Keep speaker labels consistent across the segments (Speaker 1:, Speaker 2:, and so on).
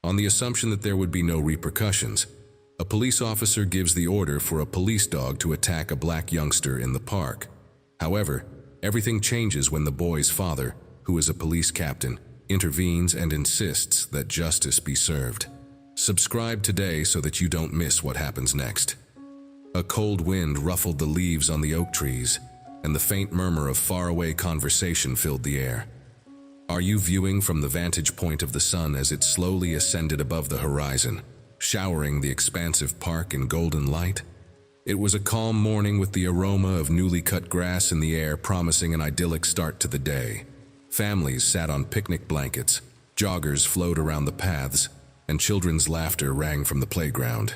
Speaker 1: On the assumption that there would be no repercussions, a police officer gives the order for a police dog to attack a black youngster in the park. However, everything changes when the boy's father, who is a police captain, intervenes and insists that justice be served. Subscribe today so that you don't miss what happens next. A cold wind ruffled the leaves on the oak trees, and the faint murmur of faraway conversation filled the air. Are you viewing from the vantage point of the sun as it slowly ascended above the horizon, showering the expansive park in golden light? It was a calm morning with the aroma of newly cut grass in the air, promising an idyllic start to the day. Families sat on picnic blankets, joggers flowed around the paths, and children's laughter rang from the playground.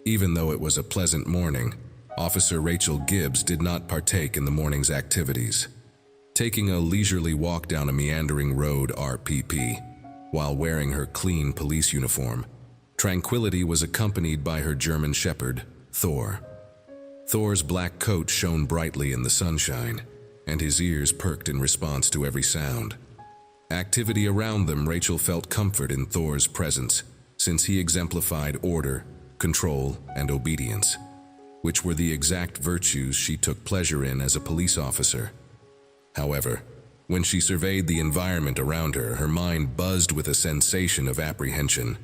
Speaker 1: Even though it was a pleasant morning, Officer Rachel Gibbs did not partake in the morning's activities. Taking a leisurely walk down a meandering road RPP, while wearing her clean police uniform, Tranquility was accompanied by her German shepherd, Thor. Thor's black coat shone brightly in the sunshine, and his ears perked in response to every sound. Activity around them, Rachel felt comfort in Thor's presence, since he exemplified order, control, and obedience, which were the exact virtues she took pleasure in as a police officer. However, when she surveyed the environment around her, her mind buzzed with a sensation of apprehension.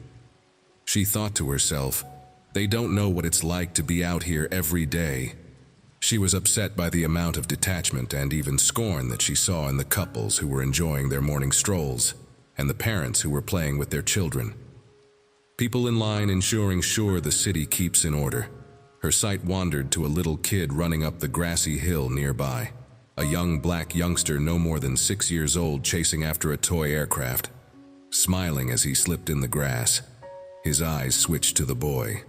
Speaker 1: She thought to herself, "They don't know what it's like to be out here every day." She was upset by the amount of detachment and even scorn that she saw in the couples who were enjoying their morning strolls, and the parents who were playing with their children. People in line ensuring sure the city keeps in order. Her sight wandered to a little kid running up the grassy hill nearby, a young black youngster no more than 6 years old chasing after a toy aircraft. Smiling as he slipped in the grass, his eyes switched to the boy.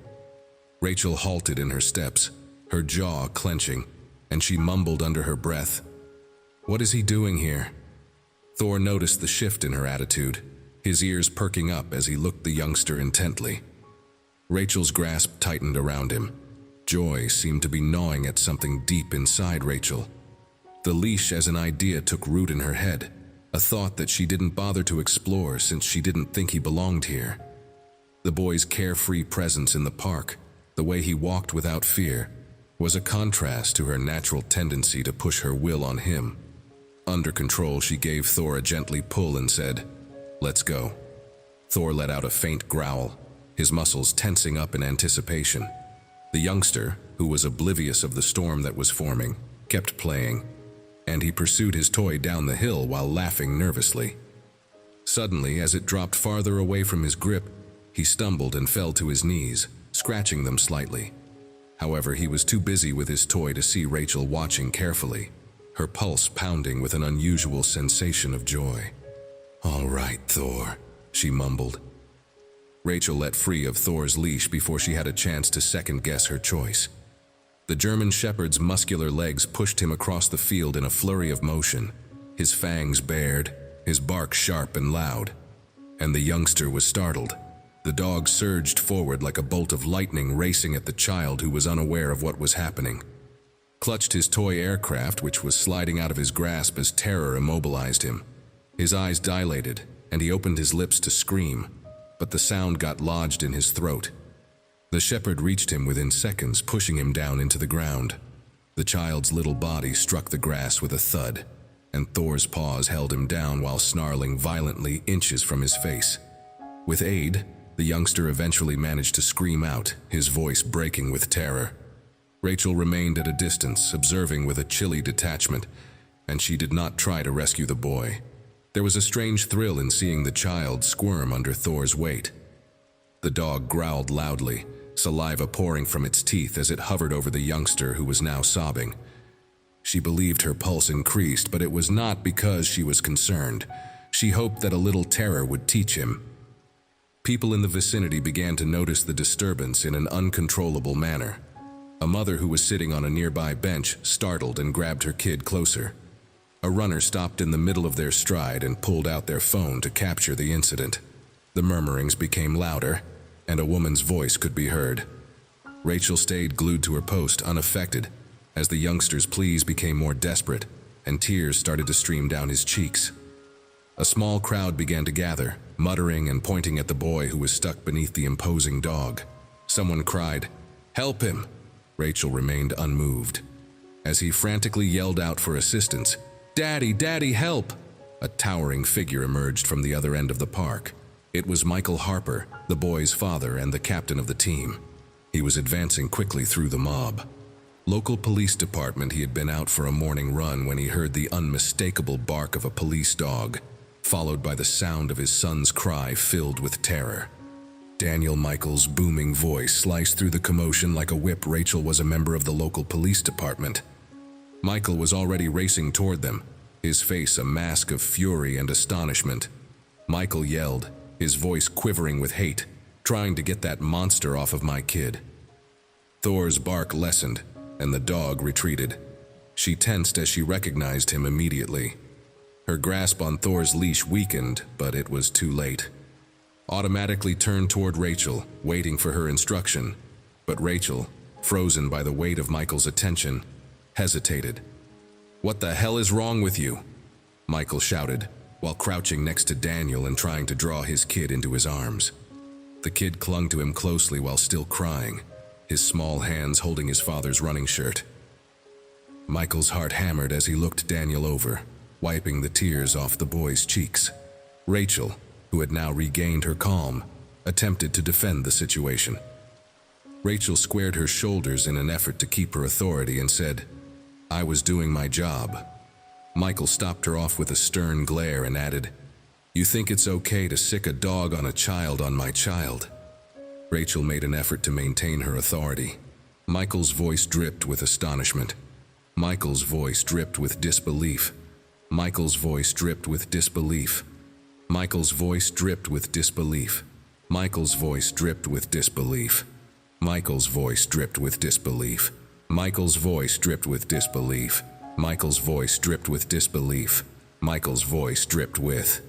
Speaker 1: Rachel halted in her steps, her jaw clenching, and she mumbled under her breath, "What is he doing here?" Thor noticed the shift in her attitude, his ears perking up as he looked the youngster intently. Rachel's grasp tightened around him. Joy seemed to be gnawing at something deep inside Rachel. The leash as an idea took root in her head, a thought that she didn't bother to explore since she didn't think he belonged here. The boy's carefree presence in the park, the way he walked without fear, was a contrast to her natural tendency to push her will on him. Under control, she gave Thor a gently pull and said, "Let's go." Thor let out a faint growl, his muscles tensing up in anticipation. The youngster, who was oblivious of the storm that was forming, kept playing, and he pursued his toy down the hill while laughing nervously. Suddenly, as it dropped farther away from his grip, he stumbled and fell to his knees, scratching them slightly. However, he was too busy with his toy to see Rachel watching carefully, her pulse pounding with an unusual sensation of joy. "All right, Thor," she mumbled. Rachel let free of Thor's leash before she had a chance to second-guess her choice. The German shepherd's muscular legs pushed him across the field in a flurry of motion, his fangs bared, his bark sharp and loud, and the youngster was startled. The dog surged forward like a bolt of lightning, racing at the child who was unaware of what was happening. Clutched his toy aircraft, which was sliding out of his grasp as terror immobilized him. His eyes dilated, and he opened his lips to scream, but the sound got lodged in his throat. The shepherd reached him within seconds, pushing him down into the ground. The child's little body struck the grass with a thud, and Thor's paws held him down while snarling violently inches from his face. With aid, the youngster eventually managed to scream out, his voice breaking with terror. Rachel remained at a distance, observing with a chilly detachment, and she did not try to rescue the boy. There was a strange thrill in seeing the child squirm under Thor's weight. The dog growled loudly, saliva pouring from its teeth as it hovered over the youngster who was now sobbing. She believed her pulse increased, but it was not because she was concerned. She hoped that a little terror would teach him. People in the vicinity began to notice the disturbance in an uncontrollable manner. A mother who was sitting on a nearby bench startled and grabbed her kid closer. A runner stopped in the middle of their stride and pulled out their phone to capture the incident. The murmurings became louder, and a woman's voice could be heard. Rachel stayed glued to her post, unaffected, as the youngster's pleas became more desperate, and tears started to stream down his cheeks. A small crowd began to gather, muttering and pointing at the boy who was stuck beneath the imposing dog. Someone cried, "Help him!" Rachel remained unmoved. As he frantically yelled out for assistance, "Daddy, Daddy, help!" a towering figure emerged from the other end of the park. It was Michael Harper, the boy's father and the captain of the team. He was advancing quickly through the mob. Local police department, he had been out for a morning run when he heard the unmistakable bark of a police dog, followed by the sound of his son's cry filled with terror. Daniel Michael's booming voice sliced through the commotion like a whip. Rachel was a member of the local police department. Michael was already racing toward them, his face a mask of fury and astonishment. Michael yelled, his voice quivering with hate, "Trying to get that monster off of my kid." Thor's bark lessened, and the dog retreated. She tensed as she recognized him immediately. Her grasp on Thor's leash weakened, but it was too late. Automatically turned toward Rachel, waiting for her instruction. But Rachel, frozen by the weight of Michael's attention, hesitated. "What the hell is wrong with you?" Michael shouted, while crouching next to Daniel and trying to draw his kid into his arms. The kid clung to him closely while still crying, his small hands holding his father's running shirt. Michael's heart hammered as he looked Daniel over, wiping the tears off the boy's cheeks. Rachel, who had now regained her calm, attempted to defend the situation. Rachel squared her shoulders in an effort to keep her authority and said, "I was doing my job." Michael stopped her off with a stern glare and added, "You think it's okay to sick a dog on a child on my child?" Rachel made an effort to maintain her authority. Michael's voice dripped with astonishment. Michael's voice dripped with disbelief. Michael's voice dripped with disbelief. Michael's voice dripped with disbelief. Michael's voice dripped with disbelief. Michael's voice dripped with disbelief. Michael's voice dripped with disbelief. Michael's voice dripped with disbelief. Michael's voice dripped with.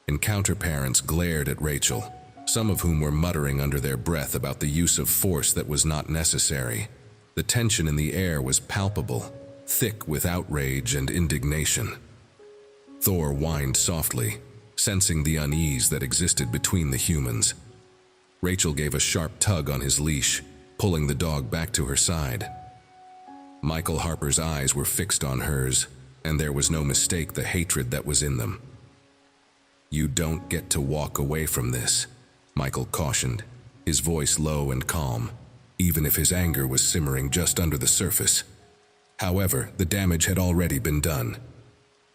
Speaker 1: Encounter parents glared at Rachel, some of whom were muttering under their breath about the use of force that was not necessary. The tension in the air was palpable, thick with outrage and indignation. Thor whined softly, sensing the unease that existed between the humans. Rachel gave a sharp tug on his leash, pulling the dog back to her side. Michael Harper's eyes were fixed on hers, and there was no mistake the hatred that was in them. "You don't get to walk away from this," Michael cautioned, his voice low and calm, even if his anger was simmering just under the surface. However, the damage had already been done.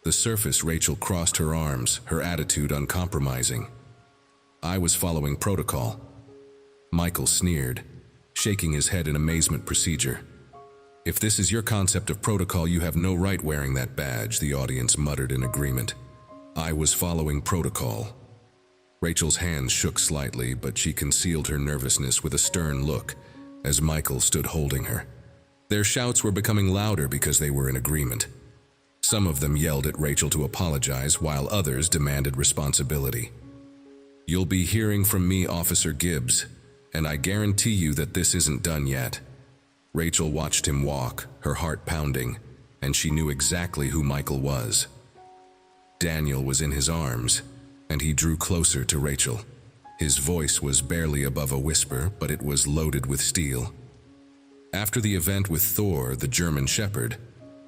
Speaker 1: The surface, Rachel crossed her arms, her attitude uncompromising. "I was following protocol." Michael sneered, shaking his head in amazement. "Procedure? If this is your concept of protocol, you have no right wearing that badge," the audience muttered in agreement. "I was following protocol." Rachel's hands shook slightly, but she concealed her nervousness with a stern look as Michael stood holding her. Their shouts were becoming louder because they were in agreement. Some of them yelled at Rachel to apologize, while others demanded responsibility. "You'll be hearing from me, Officer Gibbs, and I guarantee you that this isn't done yet." Rachel watched him walk, her heart pounding, and she knew exactly who Michael was. Daniel was in his arms, and he drew closer to Rachel. His voice was barely above a whisper, but it was loaded with steel. After the event with Thor, the German Shepherd,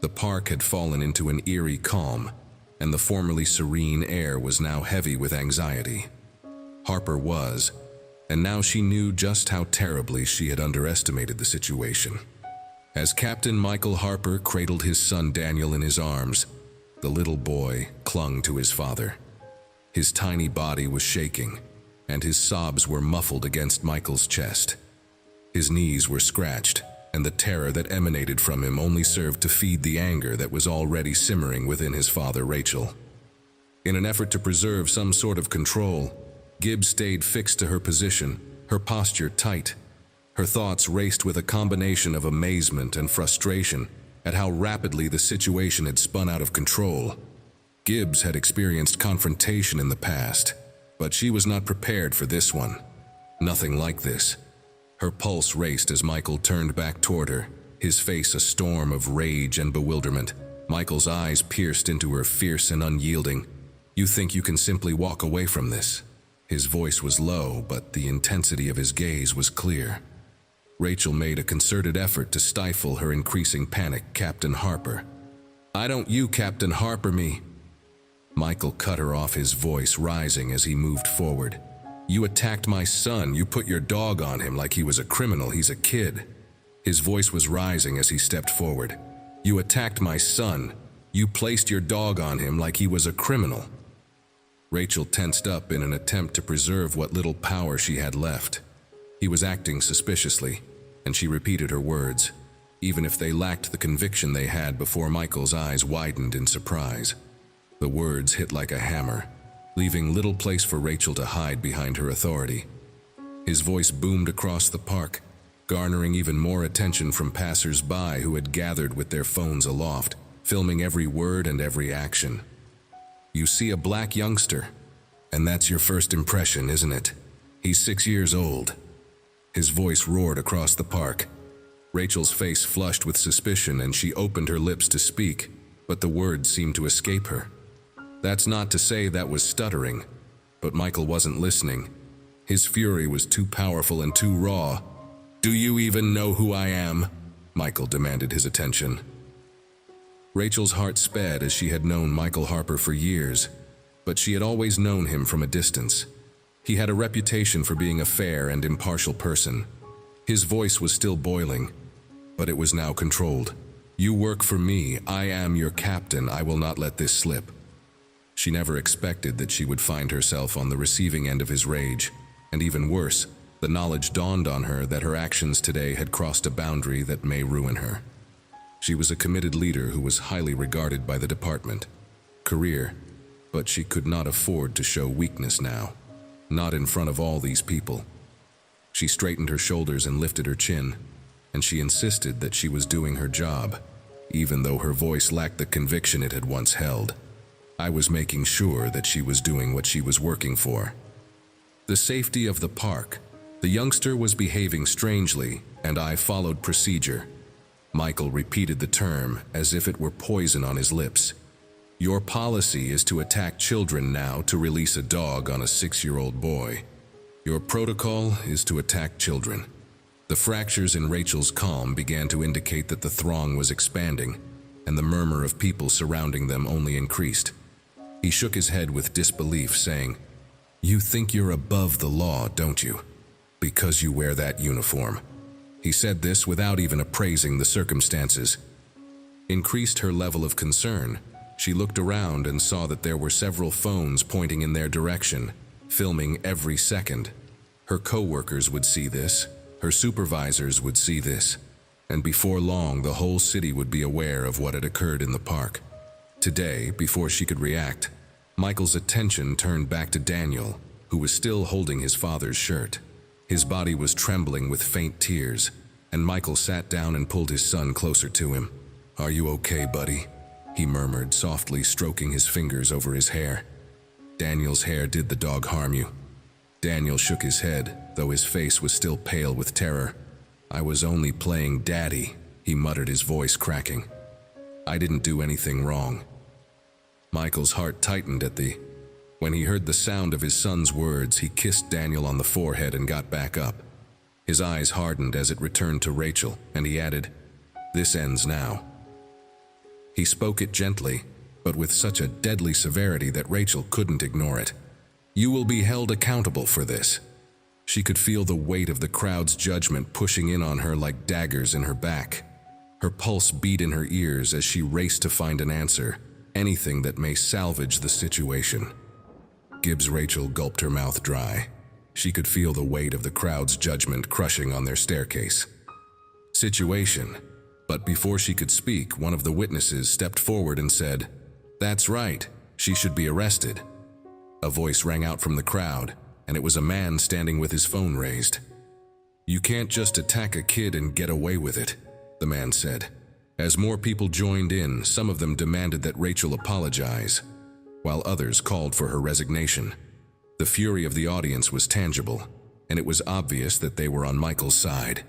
Speaker 1: the park had fallen into an eerie calm, and the formerly serene air was now heavy with anxiety. Harper was, and now she knew just how terribly she had underestimated the situation. As Captain Michael Harper cradled his son Daniel in his arms, the little boy clung to his father. His tiny body was shaking, and his sobs were muffled against Michael's chest. His knees were scratched, and the terror that emanated from him only served to feed the anger that was already simmering within his father, Rachel. In an effort to preserve some sort of control, Gibbs stayed fixed to her position, her posture tight. Her thoughts raced with a combination of amazement and frustration at how rapidly the situation had spun out of control. Gibbs had experienced confrontation in the past, but she was not prepared for this one. Nothing like this. Her pulse raced as Michael turned back toward her, his face a storm of rage and bewilderment. Michael's eyes pierced into her, fierce and unyielding. You think you can simply walk away from this? His voice was low, but the intensity of his gaze was clear. Rachel made a concerted effort to stifle her increasing panic. Captain Harper. I don't you Captain Harper me. Michael cut her off, his voice rising as he moved forward. You attacked my son. You put your dog on him like he was a criminal. He's a kid. His voice was rising as he stepped forward. You attacked my son. You placed your dog on him like he was a criminal. Rachel tensed up in an attempt to preserve what little power she had left. He was acting suspiciously, and she repeated her words, even if they lacked the conviction they had before. Michael's eyes widened in surprise. The words hit like a hammer, leaving little place for Rachel to hide behind her authority. His voice boomed across the park, garnering even more attention from passers-by who had gathered with their phones aloft, filming every word and every action. You see a black youngster, and that's your first impression, isn't it? He's 6 years old. His voice roared across the park. Rachel's face flushed with suspicion, and she opened her lips to speak, but the words seemed to escape her. That's not to say that was stuttering, but Michael wasn't listening. His fury was too powerful and too raw. Do you even know who I am? Michael demanded his attention. Rachel's heart sped as she had known Michael Harper for years, but she had always known him from a distance. He had a reputation for being a fair and impartial person. His voice was still boiling, but it was now controlled. You work for me. I am your captain. I will not let this slip. She never expected that she would find herself on the receiving end of his rage, and even worse, the knowledge dawned on her that her actions today had crossed a boundary that may ruin her. She was a committed leader who was highly regarded by the department. Career, but she could not afford to show weakness now, not in front of all these people. She straightened her shoulders and lifted her chin, and she insisted that she was doing her job, even though her voice lacked the conviction it had once held. I was making sure that she was doing what she was working for. The safety of the park. The youngster was behaving strangely, and I followed procedure. Michael repeated the term as if it were poison on his lips. Your policy is to attack children now to release a dog on a 6-year-old boy. Your protocol is to attack children. The fractures in Rachel's calm began to indicate that the throng was expanding, and the murmur of people surrounding them only increased. He shook his head with disbelief, saying, You think you're above the law, don't you? Because you wear that uniform. He said this without even appraising the circumstances. Increased her level of concern. She looked around and saw that there were several phones pointing in their direction, filming every second. Her co-workers would see this, her supervisors would see this, and before long the whole city would be aware of what had occurred in the park. Today, before she could react, Michael's attention turned back to Daniel, who was still holding his father's shirt. His body was trembling with faint tears, and Michael sat down and pulled his son closer to him. Are you okay, buddy? He murmured, softly stroking his fingers over his hair. Daniel's hair. Did the dog harm you? Daniel shook his head, though his face was still pale with terror. I was only playing daddy, he muttered, his voice cracking. I didn't do anything wrong. Michael's heart tightened when he heard the sound of his son's words. He kissed Daniel on the forehead and got back up. His eyes hardened as it returned to Rachel, and he added, This ends now. He spoke it gently, but with such a deadly severity that Rachel couldn't ignore it. You will be held accountable for this. She could feel the weight of the crowd's judgment pushing in on her like daggers in her back. Her pulse beat in her ears as she raced to find an answer, anything that may salvage the situation. Gibbs. Rachel gulped her mouth dry. She could feel the weight of the crowd's judgment crushing on their staircase. Situation. But before she could speak, one of the witnesses stepped forward and said, That's right, she should be arrested. A voice rang out from the crowd, and it was a man standing with his phone raised. You can't just attack a kid and get away with it, the man said. As more people joined in, some of them demanded that Rachel apologize, while others called for her resignation. The fury of the audience was tangible, and it was obvious that they were on Michael's side.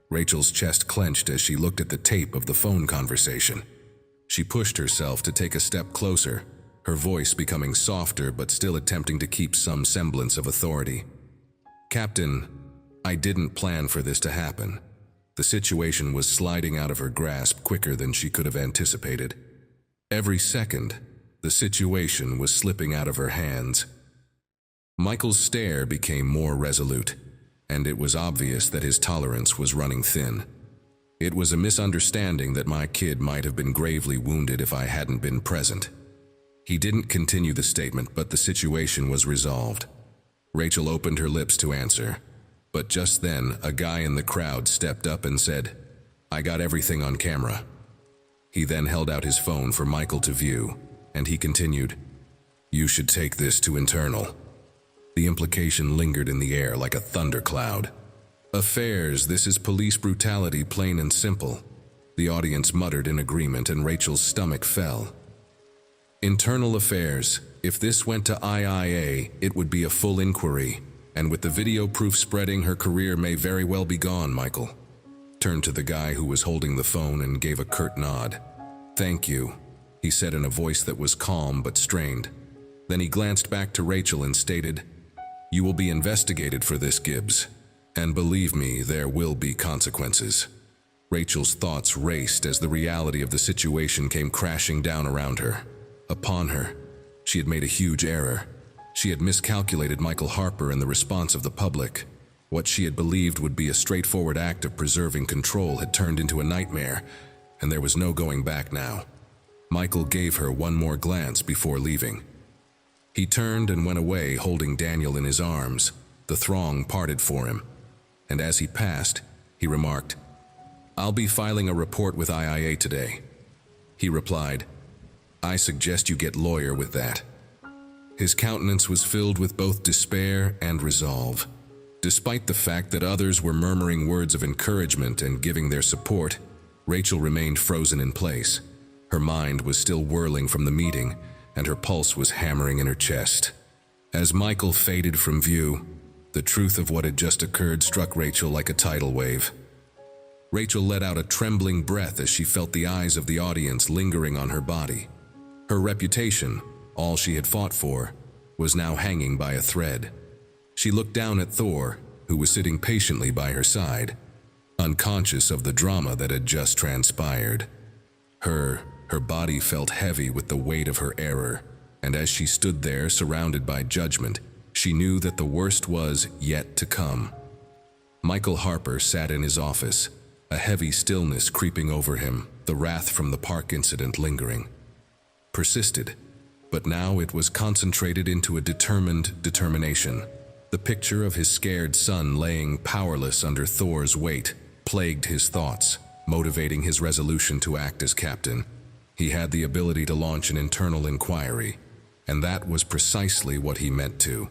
Speaker 1: Rachel's chest clenched as she looked at the tape of the phone conversation. She pushed herself to take a step closer, her voice becoming softer but still attempting to keep some semblance of authority. "Captain, I didn't plan for this to happen." The situation was sliding out of her grasp quicker than she could have anticipated. Every second, the situation was slipping out of her hands. Michael's stare became more resolute, and it was obvious that his tolerance was running thin. "It was a misunderstanding that my kid might have been gravely wounded if I hadn't been present." He didn't continue the statement, but the situation was resolved. Rachel opened her lips to answer, but just then a guy in the crowd stepped up and said, "I got everything on camera." He then held out his phone for Michael to view, and he continued, "You should take this to internal." The implication lingered in the air like a thundercloud. "Affairs, this is police brutality, plain and simple." The audience muttered in agreement, and Rachel's stomach fell. "Internal affairs. If this went to IIA, it would be a full inquiry, and with the video proof spreading, her career may very well be gone." Michael turned to the guy who was holding the phone and gave a curt nod. "Thank you," he said in a voice that was calm but strained. Then he glanced back to Rachel and stated, "You will be investigated for this, Gibbs, and believe me, there will be consequences." Rachel's thoughts raced as the reality of the situation came crashing down around her, upon her. She had made a huge error. She had miscalculated Michael Harper and the response of the public. What she had believed would be a straightforward act of preserving control had turned into a nightmare, and there was no going back now. Michael gave her one more glance before leaving. He turned and went away, holding Daniel in his arms. The throng parted for him, and as he passed, he remarked, "I'll be filing a report with IIA today." He replied, "I suggest you get lawyer with that." His countenance was filled with both despair and resolve. Despite the fact that others were murmuring words of encouragement and giving their support, Rachel remained frozen in place. Her mind was still whirling from the meeting, and her pulse was hammering in her chest. As Michael faded from view, the truth of what had just occurred struck Rachel like a tidal wave. Rachel let out a trembling breath as she felt the eyes of the audience lingering on her body. Her reputation, all she had fought for, was now hanging by a thread. She looked down at Thor, who was sitting patiently by her side, unconscious of the drama that had just transpired. Her body felt heavy with the weight of her error, and as she stood there surrounded by judgment, she knew that the worst was yet to come. Michael Harper sat in his office, a heavy stillness creeping over him, the wrath from the park incident lingering. Persisted, but now it was concentrated into a determined determination. The picture of his scared son laying powerless under Thor's weight plagued his thoughts, motivating his resolution to act as captain. He had the ability to launch an internal inquiry, and that was precisely what he meant to.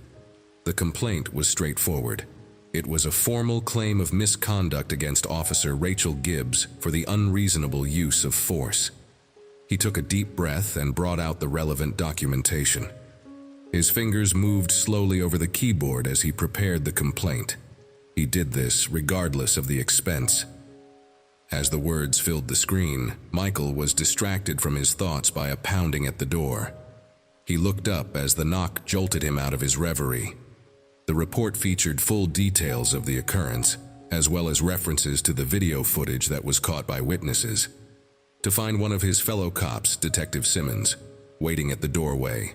Speaker 1: The complaint was straightforward. It was a formal claim of misconduct against Officer Rachel Gibbs for the unreasonable use of force. He took a deep breath and brought out the relevant documentation. His fingers moved slowly over the keyboard as he prepared the complaint. He did this regardless of the expense. As the words filled the screen, Michael was distracted from his thoughts by a pounding at the door. He looked up as the knock jolted him out of his reverie. The report featured full details of the occurrence, as well as references to the video footage that was caught by witnesses. To find one of his fellow cops, Detective Simmons, waiting at the doorway.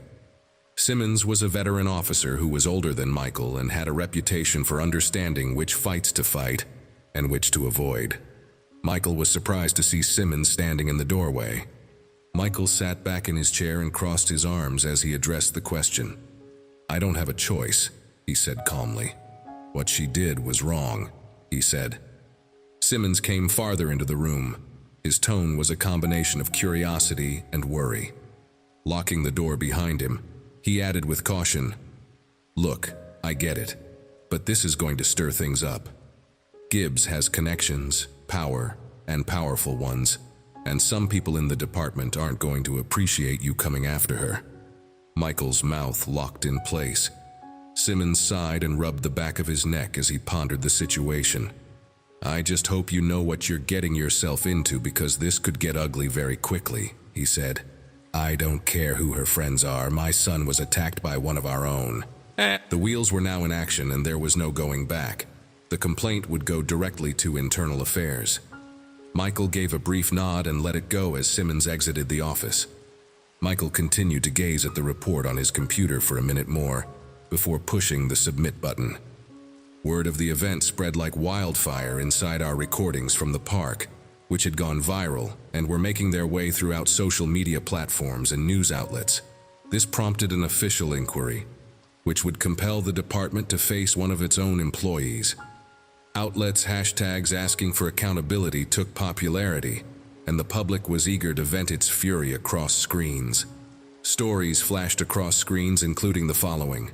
Speaker 1: Simmons was a veteran officer who was older than Michael and had a reputation for understanding which fights to fight and which to avoid. Michael was surprised to see Simmons standing in the doorway. Michael sat back in his chair and crossed his arms as he addressed the question. "I don't have a choice," he said calmly. "What she did was wrong," he said. Simmons came farther into the room. His tone was a combination of curiosity and worry. Locking the door behind him, he added with caution, "Look, I get it, but this is going to stir things up. Gibbs has connections, power, and powerful ones, and some people in the department aren't going to appreciate you coming after her." Michael's mouth locked in place. Simmons sighed and rubbed the back of his neck as he pondered the situation. "I just hope you know what you're getting yourself into, because this could get ugly very quickly," he said. I don't care who her friends are, my son was attacked by one of our own. The wheels were now in action and there was no going back. The complaint would go directly to Internal Affairs. Michael gave a brief nod and let it go as Simmons exited the office. Michael continued to gaze at the report on his computer for a minute more, before pushing the submit button. Word of the event spread like wildfire inside our recordings from the park, which had gone viral and were making their way throughout social media platforms and news outlets. This prompted an official inquiry, which would compel the department to face one of its own employees. Outlets' hashtags asking for accountability took popularity, and the public was eager to vent its fury across screens. Stories flashed across screens including the following.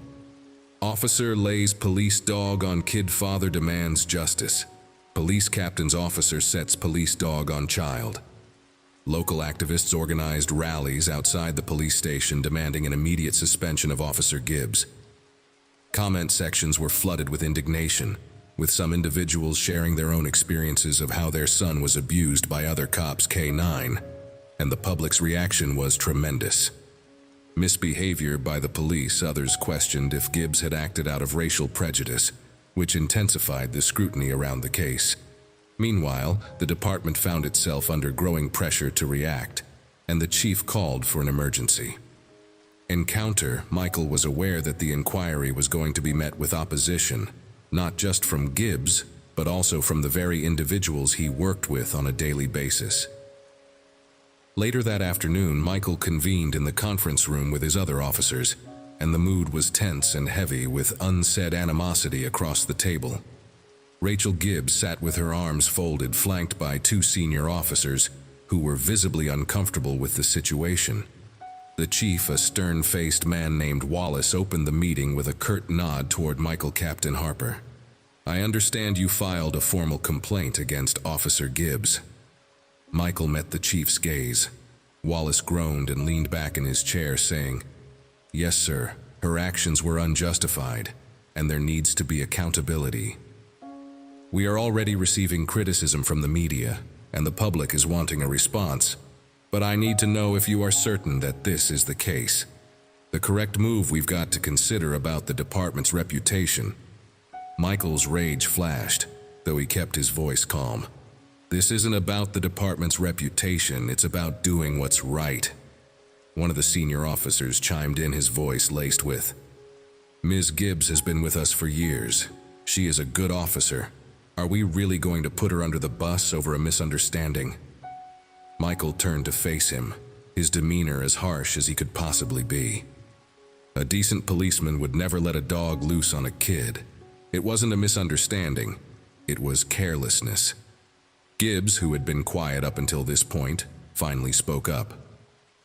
Speaker 1: Officer lays police dog on kid, father demands justice. Police captain's officer sets police dog on child. Local activists organized rallies outside the police station demanding an immediate suspension of Officer Gibbs. Comment sections were flooded with indignation, with some individuals sharing their own experiences of how their son was abused by other cops K9, and the public's reaction was tremendous. Misbehavior by the police, others questioned if Gibbs had acted out of racial prejudice, which intensified the scrutiny around the case. Meanwhile, the department found itself under growing pressure to react, and the chief called for an emergency. Encounter, Michael was aware that the inquiry was going to be met with opposition, not just from Gibbs, but also from the very individuals he worked with on a daily basis. Later that afternoon, Michael convened in the conference room with his other officers, and the mood was tense and heavy with unsaid animosity across the table. Rachel Gibbs sat with her arms folded, flanked by two senior officers who were visibly uncomfortable with the situation. The chief, a stern-faced man named Wallace, opened the meeting with a curt nod toward Michael. Captain Harper, I understand you filed a formal complaint against Officer Gibbs. Michael met the chief's gaze. Wallace groaned and leaned back in his chair, saying, Yes, sir, her actions were unjustified, and there needs to be accountability. We are already receiving criticism from the media, and the public is wanting a response, but I need to know if you are certain that this is the case. The correct move we've got to consider about the department's reputation. Michael's rage flashed, though he kept his voice calm. This isn't about the department's reputation, it's about doing what's right. One of the senior officers chimed in, his voice laced with, Ms. Gibbs has been with us for years. She is a good officer. Are we really going to put her under the bus over a misunderstanding? Michael turned to face him, his demeanor as harsh as he could possibly be. A decent policeman would never let a dog loose on a kid. It wasn't a misunderstanding, it was carelessness. Gibbs, who had been quiet up until this point, finally spoke up.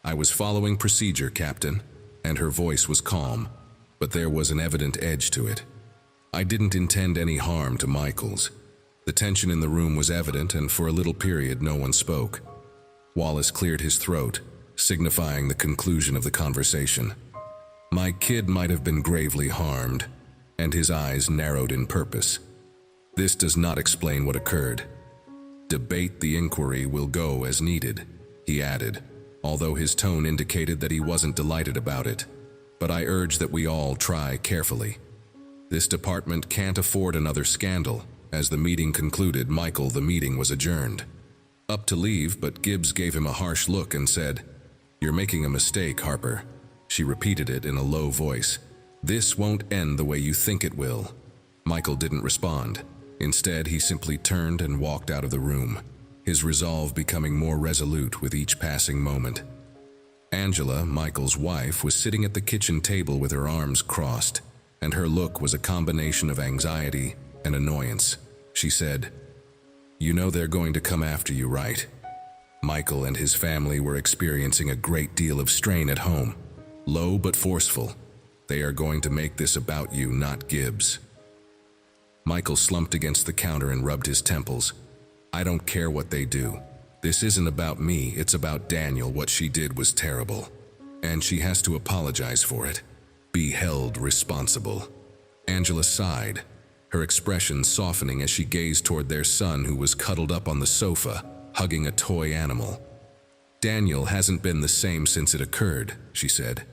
Speaker 1: I was following procedure, Captain, and her voice was calm, but there was an evident edge to it. I didn't intend any harm to Michael's. The tension in the room was evident, and for a little period no one spoke. Wallace cleared his throat, signifying the conclusion of the conversation. My kid might have been gravely harmed, and his eyes narrowed in purpose. This does not explain what occurred. Debate the inquiry will go as needed, he added, although his tone indicated that he wasn't delighted about it. But I urge that we all try carefully. This department can't afford another scandal. As the meeting concluded, Michael, the meeting was adjourned. Up to leave, but Gibbs gave him a harsh look and said, You're making a mistake, Harper. She repeated it in a low voice. This won't end the way you think it will. Michael didn't respond. Instead, he simply turned and walked out of the room, his resolve becoming more resolute with each passing moment. Angela, Michael's wife, was sitting at the kitchen table with her arms crossed, and her look was a combination of anxiety and annoyance. She said, You know they're going to come after you, right? Michael and his family were experiencing a great deal of strain at home. Low but forceful. They are going to make this about you, not Gibbs. Michael slumped against the counter and rubbed his temples. I don't care what they do. This isn't about me, it's about Daniel. What she did was terrible. And she has to apologize for it. Be held responsible. Angela sighed, her expression softening as she gazed toward their son, who was cuddled up on the sofa, hugging a toy animal. Daniel hasn't been the same since it occurred, she said,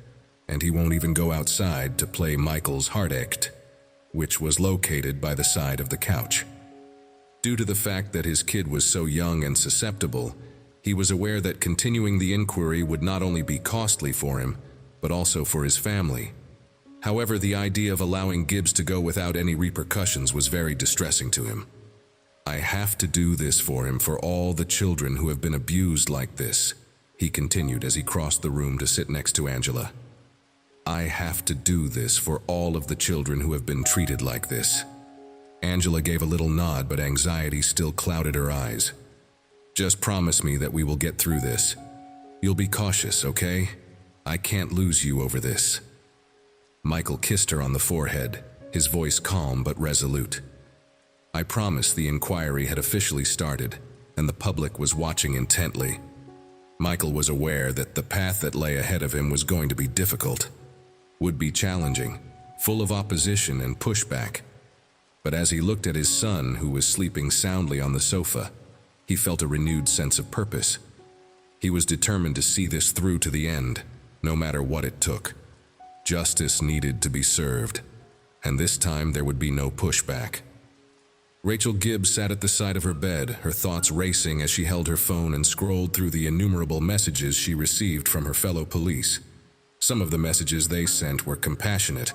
Speaker 1: and he won't even go outside to play Michael's Hardacht, which was located by the side of the couch. Due to the fact that his kid was so young and susceptible, he was aware that continuing the inquiry would not only be costly for him, but also for his family. However, the idea of allowing Gibbs to go without any repercussions was very distressing to him. I have to do this for him for all the children who have been abused like this, he continued as he crossed the room to sit next to Angela. I have to do this for all of the children who have been treated like this. Angela gave a little nod, but anxiety still clouded her eyes. Just promise me that we will get through this. You'll be cautious, okay? I can't lose you over this. Michael kissed her on the forehead, his voice calm but resolute. I promised the inquiry had officially started, and the public was watching intently. Michael was aware that the path that lay ahead of him was going to be difficult, would be challenging, full of opposition and pushback. But as he looked at his son, who was sleeping soundly on the sofa, he felt a renewed sense of purpose. He was determined to see this through to the end, no matter what it took. Justice needed to be served, and this time there would be no pushback. Rachel Gibbs sat at the side of her bed, her thoughts racing as she held her phone and scrolled through the innumerable messages she received from her fellow police. Some of the messages they sent were compassionate,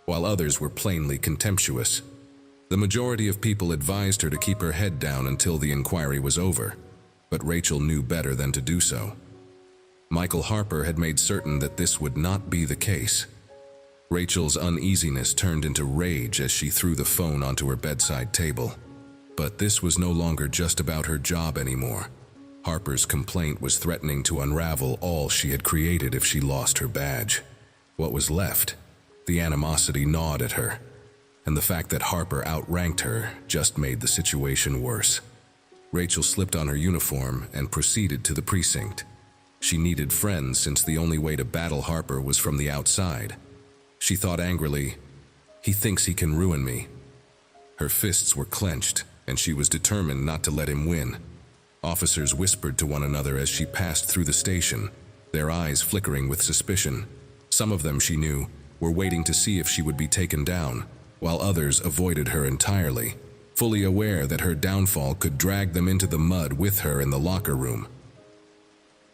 Speaker 1: while others were plainly contemptuous. The majority of people advised her to keep her head down until the inquiry was over, but Rachel knew better than to do so. Michael Harper had made certain that this would not be the case. Rachel's uneasiness turned into rage as she threw the phone onto her bedside table. But this was no longer just about her job anymore. Harper's complaint was threatening to unravel all she had created if she lost her badge. What was left? The animosity gnawed at her, and the fact that Harper outranked her just made the situation worse. Rachel slipped on her uniform and proceeded to the precinct. She needed friends since the only way to battle Harper was from the outside. She thought angrily, he thinks he can ruin me. Her fists were clenched, and she was determined not to let him win. Officers whispered to one another as she passed through the station, their eyes flickering with suspicion. Some of them, she knew, were waiting to see if she would be taken down, while others avoided her entirely, fully aware that her downfall could drag them into the mud with her in the locker room.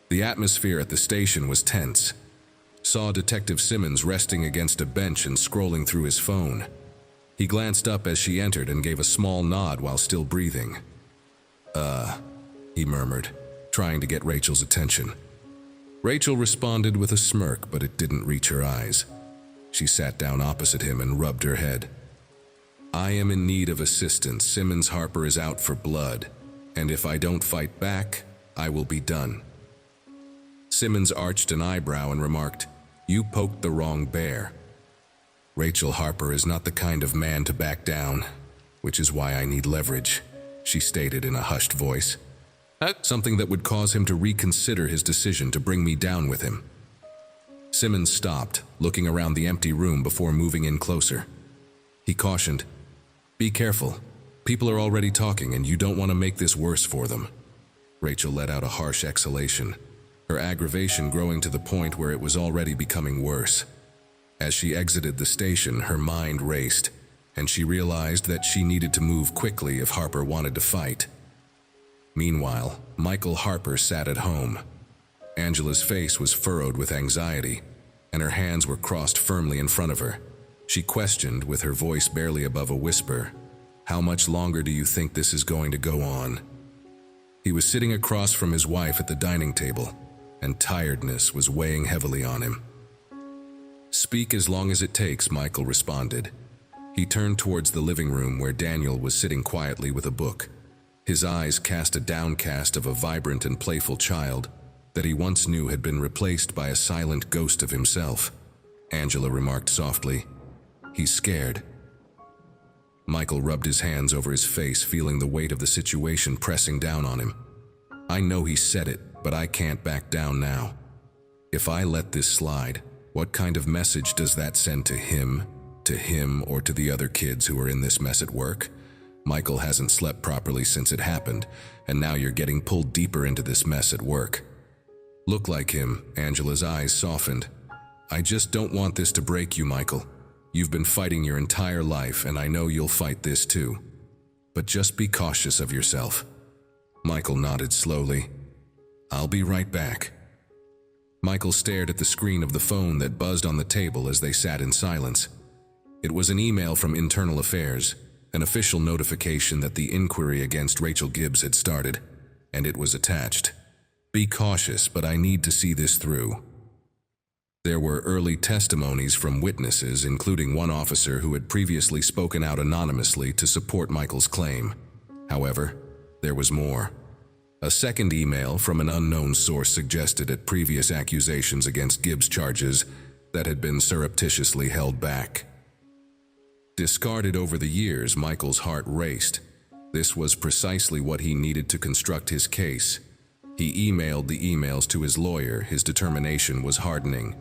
Speaker 1: The atmosphere at the station was tense. Saw Detective Simmons resting against a bench and scrolling through his phone. He glanced up as she entered and gave a small nod while still breathing. He murmured, trying to get Rachel's attention. Rachel responded with a smirk, but it didn't reach her eyes. She sat down opposite him and rubbed her head. I am in need of assistance. Simmons Harper is out for blood, and if I don't fight back, I will be done. Simmons arched an eyebrow and remarked, You poked the wrong bear. Rachel Harper is not the kind of man to back down, which is why I need leverage, she stated in a hushed voice. Something that would cause him to reconsider his decision to bring me down with him. Simmons stopped, looking around the empty room before moving in closer. He cautioned, Be careful. People are already talking and you don't want to make this worse for them. Rachel let out a harsh exhalation, her aggravation growing to the point where it was already becoming worse. As she exited the station, her mind raced, and she realized that she needed to move quickly if Harper wanted to fight. Meanwhile, Michael Harper sat at home. Angela's face was furrowed with anxiety, and her hands were crossed firmly in front of her. She questioned, with her voice barely above a whisper, How much longer do you think this is going to go on? He was sitting across from his wife at the dining table, and tiredness was weighing heavily on him. Speak as long as it takes, Michael responded. He turned towards the living room where Daniel was sitting quietly with a book. His eyes cast a downcast of a vibrant and playful child that he once knew had been replaced by a silent ghost of himself. Angela remarked softly, He's scared. Michael rubbed his hands over his face, feeling the weight of the situation pressing down on him. I know he said it, but I can't back down now. If I let this slide, what kind of message does that send to him, or to the other kids who are in this mess at work? Michael hasn't slept properly since it happened, and now you're getting pulled deeper into this mess at work. Look like him, Angela's eyes softened. I just don't want this to break you, Michael. You've been fighting your entire life, and I know you'll fight this too. But just be cautious of yourself. Michael nodded slowly. I'll be right back. Michael stared at the screen of the phone that buzzed on the table as they sat in silence. It was an email from Internal Affairs, an official notification that the inquiry against Rachel Gibbs had started, and it was attached. Be cautious, but I need to see this through. There were early testimonies from witnesses, including one officer who had previously spoken out anonymously to support Michael's claim. However, there was more. A second email from an unknown source suggested that previous accusations against Gibbs charges that had been surreptitiously held back. Discarded over the years, Michael's heart raced. This was precisely what he needed to construct his case. He emailed the emails to his lawyer. His determination was hardening.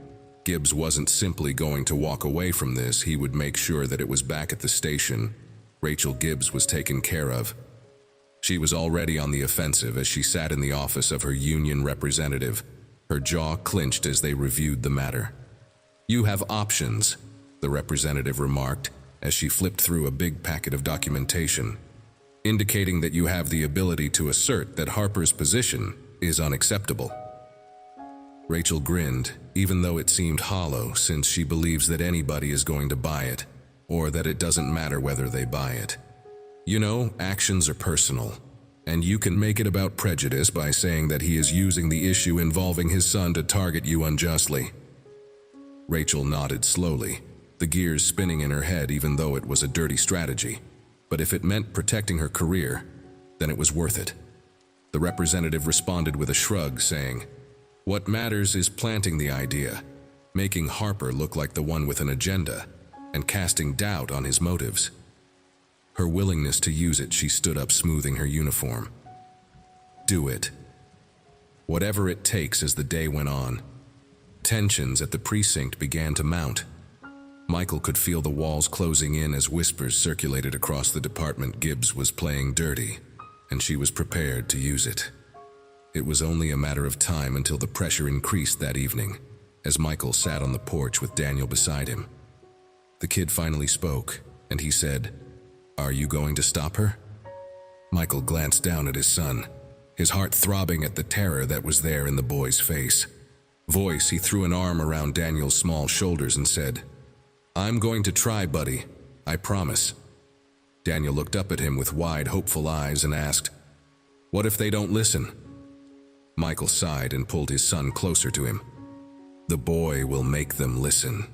Speaker 1: Gibbs wasn't simply going to walk away from this. He would make sure that it was back at the station. Rachel Gibbs was taken care of. She was already on the offensive as she sat in the office of her union representative. Her jaw clenched as they reviewed the matter. You have options, the representative remarked as she flipped through a big packet of documentation, indicating that you have the ability to assert that Harper's position is unacceptable. Rachel grinned, even though it seemed hollow, since she believes that anybody is going to buy it, or that it doesn't matter whether they buy it. You know, actions are personal, and you can make it about prejudice by saying that he is using the issue involving his son to target you unjustly. Rachel nodded slowly, the gears spinning in her head even though it was a dirty strategy. But if it meant protecting her career, then it was worth it. The representative responded with a shrug, saying, What matters is planting the idea, making Harper look like the one with an agenda, and casting doubt on his motives. Her willingness to use it, she stood up, smoothing her uniform. Do it. Whatever it takes. As the day went on, tensions at the precinct began to mount. Michael could feel the walls closing in as whispers circulated across the department. Gibbs was playing dirty, and she was prepared to use it. It was only a matter of time until the pressure increased that evening, as Michael sat on the porch with Daniel beside him. The kid finally spoke, and he said, Are you going to stop her? Michael glanced down at his son, his heart throbbing at the terror that was there in the boy's face. He threw an arm around Daniel's small shoulders and said, I'm going to try, buddy. I promise. Daniel looked up at him with wide, hopeful eyes and asked, What if they don't listen? Michael sighed and pulled his son closer to him. The boy will make them listen.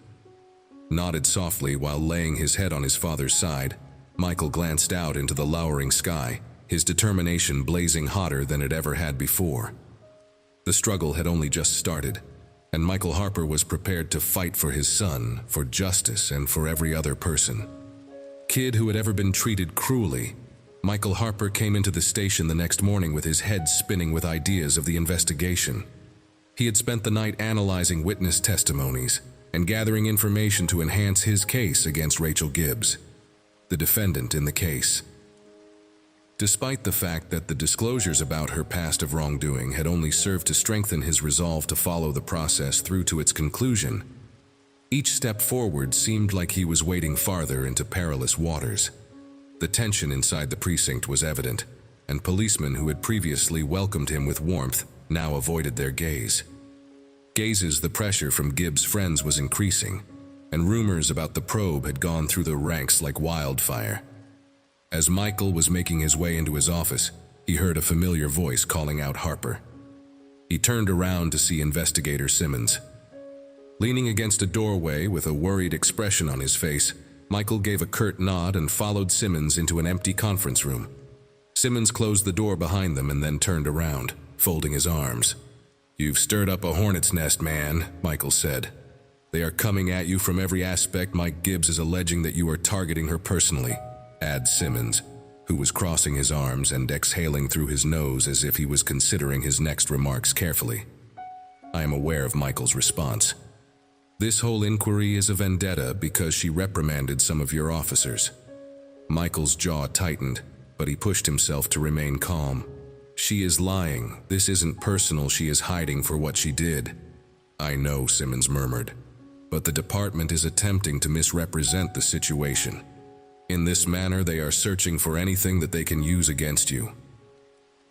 Speaker 1: Nodded softly while laying his head on his father's side, Michael glanced out into the lowering sky, his determination blazing hotter than it ever had before. The struggle had only just started, and Michael Harper was prepared to fight for his son, for justice, and for every other person. Kid who had ever been treated cruelly, Michael Harper came into the station the next morning with his head spinning with ideas of the investigation. He had spent the night analyzing witness testimonies and gathering information to enhance his case against Rachel Gibbs, the defendant in the case. Despite the fact that the disclosures about her past of wrongdoing had only served to strengthen his resolve to follow the process through to its conclusion, each step forward seemed like he was wading farther into perilous waters. The tension inside the precinct was evident, and policemen who had previously welcomed him with warmth now avoided their gaze. The pressure from Gibbs' friends was increasing, and rumors about the probe had gone through the ranks like wildfire. As Michael was making his way into his office, he heard a familiar voice calling out Harper. He turned around to see Investigator Simmons. Leaning against a doorway with a worried expression on his face, Michael gave a curt nod and followed Simmons into an empty conference room. Simmons closed the door behind them and then turned around, folding his arms. You've stirred up a hornet's nest, man, Michael said. They are coming at you from every aspect. Mike Gibbs is alleging that you are targeting her personally, adds Simmons, who was crossing his arms and exhaling through his nose as if he was considering his next remarks carefully. I am aware of Michael's response. This whole inquiry is a vendetta because she reprimanded some of your officers. Michael's jaw tightened, but he pushed himself to remain calm. She is lying. This isn't personal. She is hiding for what she did. I know, Simmons murmured, but the department is attempting to misrepresent the situation. In this manner, they are searching for anything that they can use against you.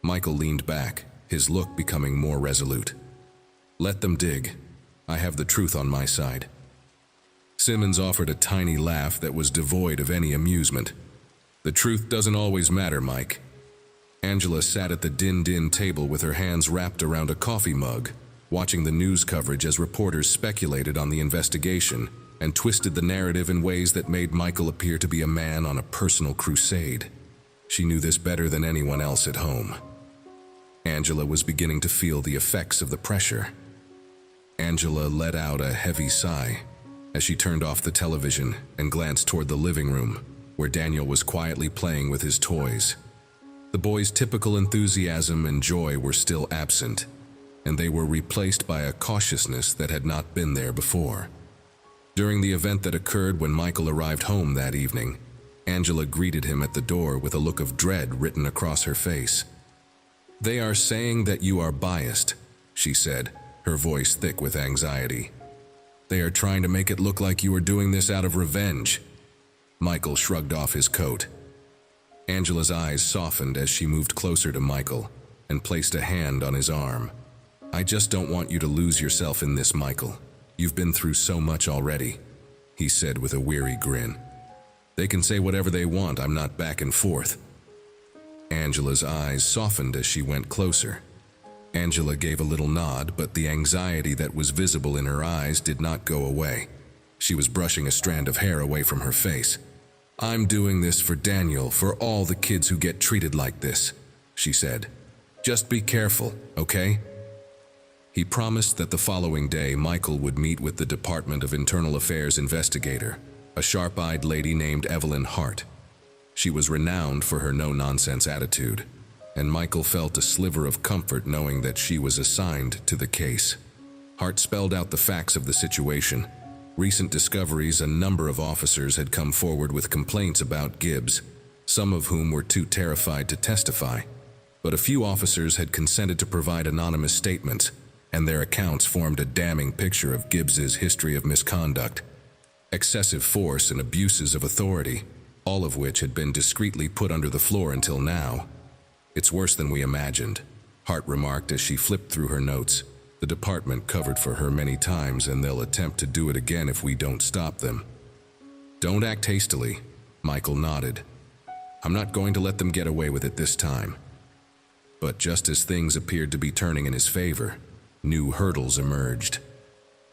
Speaker 1: Michael leaned back, his look becoming more resolute. Let them dig. I have the truth on my side. Simmons offered a tiny laugh that was devoid of any amusement. The truth doesn't always matter, Mike. Angela sat at the din-din table with her hands wrapped around a coffee mug, watching the news coverage as reporters speculated on the investigation and twisted the narrative in ways that made Michael appear to be a man on a personal crusade. She knew this better than anyone else at home. Angela was beginning to feel the effects of the pressure. Angela let out a heavy sigh as she turned off the television and glanced toward the living room, where Daniel was quietly playing with his toys. The boy's typical enthusiasm and joy were still absent, and they were replaced by a cautiousness that had not been there before. During the event that occurred when Michael arrived home that evening, Angela greeted him at the door with a look of dread written across her face. "They are saying that you are biased," she said, her voice thick with anxiety. "They are trying to make it look like you are doing this out of revenge." Michael shrugged off his coat. Angela's eyes softened as she moved closer to Michael and placed a hand on his arm. "I just don't want you to lose yourself in this, Michael. You've been through so much already," he said with a weary grin. "They can say whatever they want, I'm not back and forth." Angela's eyes softened as she went closer. Angela gave a little nod, but the anxiety that was visible in her eyes did not go away. She was brushing a strand of hair away from her face. "I'm doing this for Daniel, for all the kids who get treated like this," she said. "Just be careful, okay?" He promised that the following day Michael would meet with the Department of Internal Affairs investigator, a sharp-eyed lady named Evelyn Hart. She was renowned for her no-nonsense attitude, and Michael felt a sliver of comfort knowing that she was assigned to the case. Hart spelled out the facts of the situation. Recent discoveries: a number of officers had come forward with complaints about Gibbs, some of whom were too terrified to testify. But a few officers had consented to provide anonymous statements, and their accounts formed a damning picture of Gibbs's history of misconduct, excessive force and abuses of authority, all of which had been discreetly put under the floor until now. "It's worse than we imagined," Hart remarked as she flipped through her notes. "The department covered for her many times, and they'll attempt to do it again if we don't stop them." "Don't act hastily," Michael nodded. "I'm not going to let them get away with it this time." But just as things appeared to be turning in his favor, new hurdles emerged.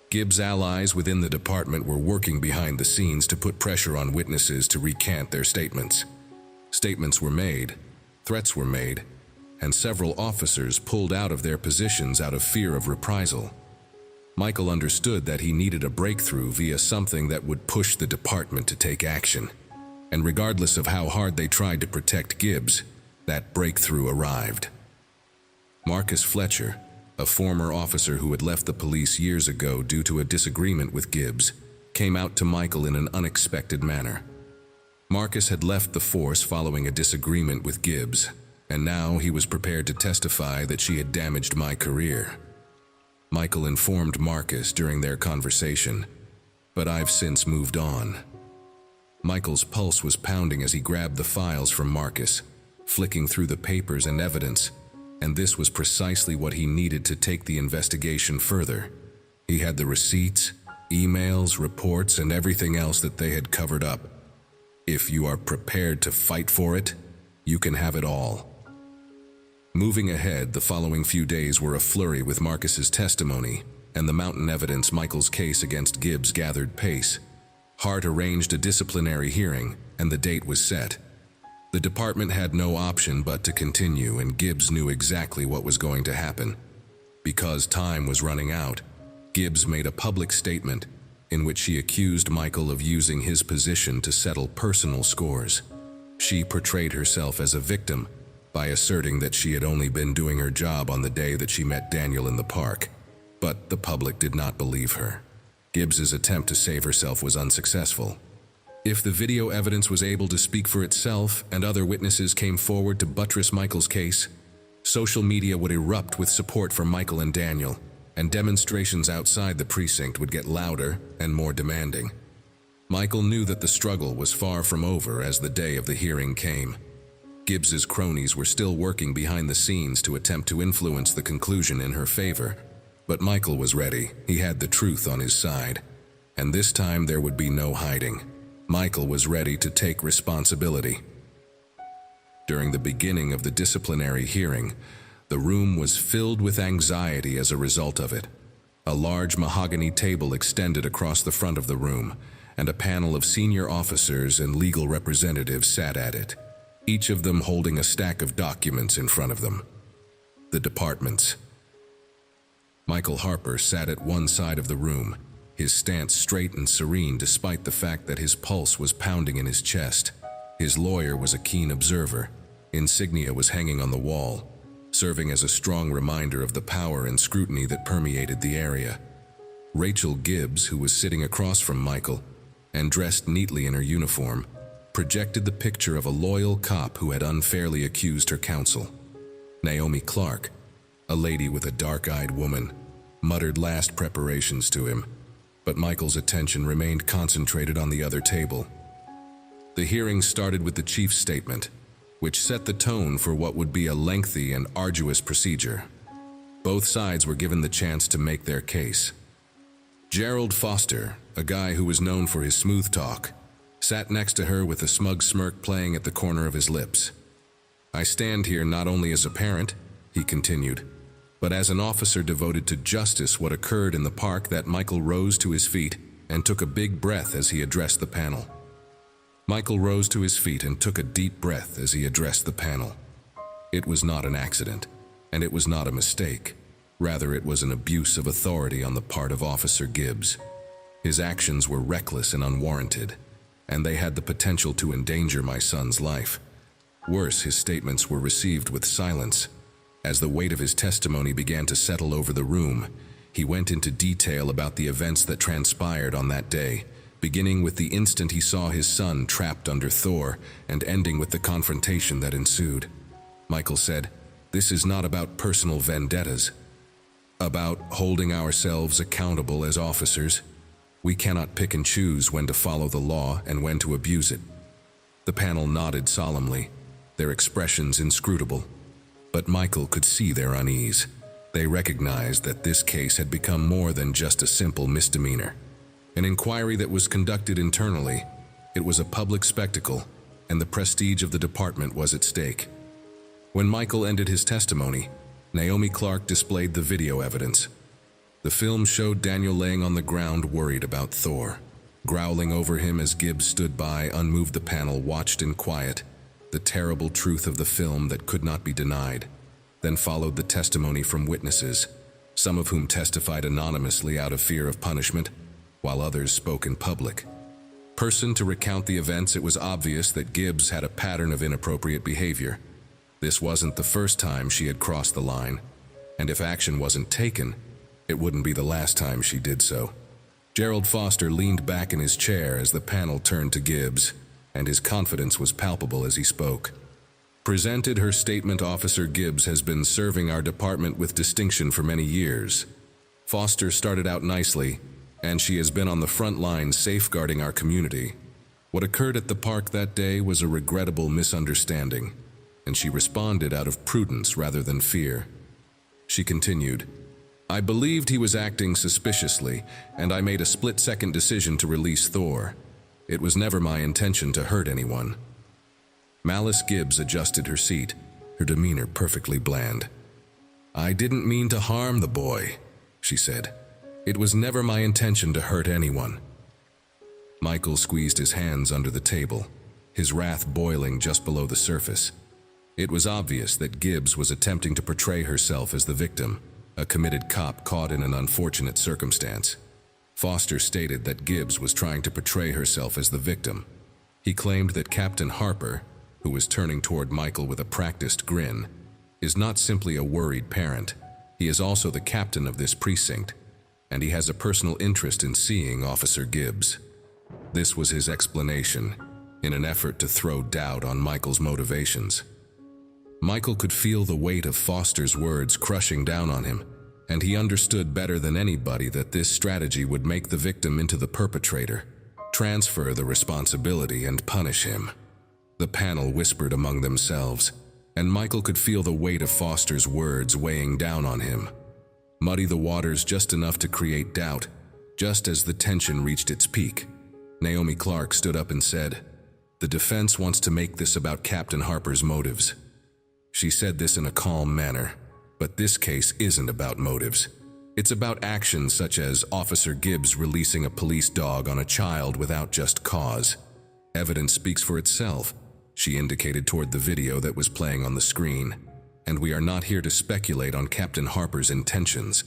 Speaker 1: Gibbs' allies within the department were working behind the scenes to put pressure on witnesses to recant their statements. Statements were made, threats were made, and several officers pulled out of their positions out of fear of reprisal. Michael understood that he needed a breakthrough via something that would push the department to take action. And regardless of how hard they tried to protect Gibbs, that breakthrough arrived. Marcus Fletcher, a former officer who had left the police years ago due to a disagreement with Gibbs, came out to Michael in an unexpected manner. Marcus had left the force following a disagreement with Gibbs, and now he was prepared to testify that she had damaged my career. Michael informed Marcus during their conversation, "But I've since moved on." Michael's pulse was pounding as he grabbed the files from Marcus, flicking through the papers and evidence, and this was precisely what he needed to take the investigation further. He had the receipts, emails, reports, and everything else that they had covered up. If you are prepared to fight for it, you can have it all. Moving ahead, the following few days were a flurry with Marcus's testimony, and the mountain evidence Michael's case against Gibbs gathered pace. Hart arranged a disciplinary hearing, and the date was set. The department had no option but to continue, and Gibbs knew exactly what was going to happen. Because time was running out, Gibbs made a public statement in which she accused Michael of using his position to settle personal scores. She portrayed herself as a victim by asserting that she had only been doing her job on the day that she met Daniel in the park. But the public did not believe her. Gibbs's attempt to save herself was unsuccessful. If the video evidence was able to speak for itself and other witnesses came forward to buttress Michael's case, Social media would erupt with support for Michael and Daniel, and demonstrations outside the precinct would get louder and more demanding. Michael knew that the struggle was far from over as the day of the hearing came. Gibbs's cronies were still working behind the scenes to attempt to influence the conclusion in her favor. But Michael was ready. He had the truth on his side. And this time there would be no hiding. Michael was ready to take responsibility. During the beginning of the disciplinary hearing, the room was filled with anxiety as a result of it. A large mahogany table extended across the front of the room, and a panel of senior officers and legal representatives sat at it, each of them holding a stack of documents in front of them. The departments. Michael Harper sat at one side of the room, his stance straight and serene despite the fact that his pulse was pounding in his chest. His lawyer was a keen observer. Insignia was hanging on the wall, serving as a strong reminder of the power and scrutiny that permeated the area. Rachel Gibbs, who was sitting across from Michael and dressed neatly in her uniform, projected the picture of a loyal cop who had unfairly accused her counsel. Naomi Clark, a lady with a dark-eyed woman, muttered last preparations to him, but Michael's attention remained concentrated on the other table. The hearing started with the chief's statement, which set the tone for what would be a lengthy and arduous procedure. Both sides were given the chance to make their case. Gerald Foster, a guy who was known for his smooth talk, sat next to her with a smug smirk playing at the corner of his lips. "I stand here not only as a parent," he continued, "but as an officer devoted to justice." What occurred in the park that Michael rose to his feet and took a big breath as he addressed the panel. Michael rose to his feet and took a deep breath as he addressed the panel. It was not an accident, and it was not a mistake. Rather, it was an abuse of authority on the part of Officer Gibbs. His actions were reckless and unwarranted, and they had the potential to endanger my son's life. Worse, his statements were received with silence. As the weight of his testimony began to settle over the room, he went into detail about the events that transpired on that day, beginning with the instant he saw his son trapped under Thor and ending with the confrontation that ensued. Michael said, "This is not about personal vendettas. About holding ourselves accountable as officers. We cannot pick and choose when to follow the law and when to abuse it." The panel nodded solemnly, their expressions inscrutable. But Michael could see their unease. They recognized that this case had become more than just a simple misdemeanor. An inquiry that was conducted internally. It was a public spectacle, and the prestige of the department was at stake. When Michael ended his testimony, Naomi Clark displayed the video evidence. The film showed Daniel laying on the ground worried about Thor. Growling over him as Gibbs stood by, unmoved. The panel watched in quiet, the terrible truth of the film that could not be denied. Then followed the testimony from witnesses, some of whom testified anonymously out of fear of punishment, while others spoke in public. To recount the events, it was obvious that Gibbs had a pattern of inappropriate behavior. This wasn't the first time she had crossed the line, and if action wasn't taken, it wouldn't be the last time she did so. Gerald Foster leaned back in his chair as the panel turned to Gibbs, and his confidence was palpable as he spoke. Presented her statement. Officer Gibbs has been serving our department with distinction for many years. Foster started out nicely, and she has been on the front lines safeguarding our community. What occurred at the park that day was a regrettable misunderstanding, and she responded out of prudence rather than fear. She continued, "I believed he was acting suspiciously, and I made a split-second decision to release Thor. It was never my intention to hurt anyone." Malice Gibbs adjusted her seat, her demeanor perfectly bland. "I didn't mean to harm the boy," she said. "It was never my intention to hurt anyone." Michael squeezed his hands under the table, his wrath boiling just below the surface. It was obvious that Gibbs was attempting to portray herself as the victim, a committed cop caught in an unfortunate circumstance. Foster stated that Gibbs was trying to portray herself as the victim. He claimed that Captain Harper, who was turning toward Michael with a practiced grin, is not simply a worried parent. He is also the captain of this precinct, and he has a personal interest in seeing Officer Gibbs. This was his explanation, in an effort to throw doubt on Michael's motivations. Michael could feel the weight of Foster's words crushing down on him, and he understood better than anybody that this strategy would make the victim into the perpetrator, transfer the responsibility, and punish him. The panel whispered among themselves, and Michael could feel the weight of Foster's words weighing down on him. Muddy the waters just enough to create doubt. Just as the tension reached its peak, Naomi Clark stood up and said, "The defense wants to make this about Captain Harper's motives." She said this in a calm manner, but this case isn't about motives. It's about actions such as Officer Gibbs releasing a police dog on a child without just cause. Evidence speaks for itself, she indicated toward the video that was playing on the screen, and we are not here to speculate on Captain Harper's intentions.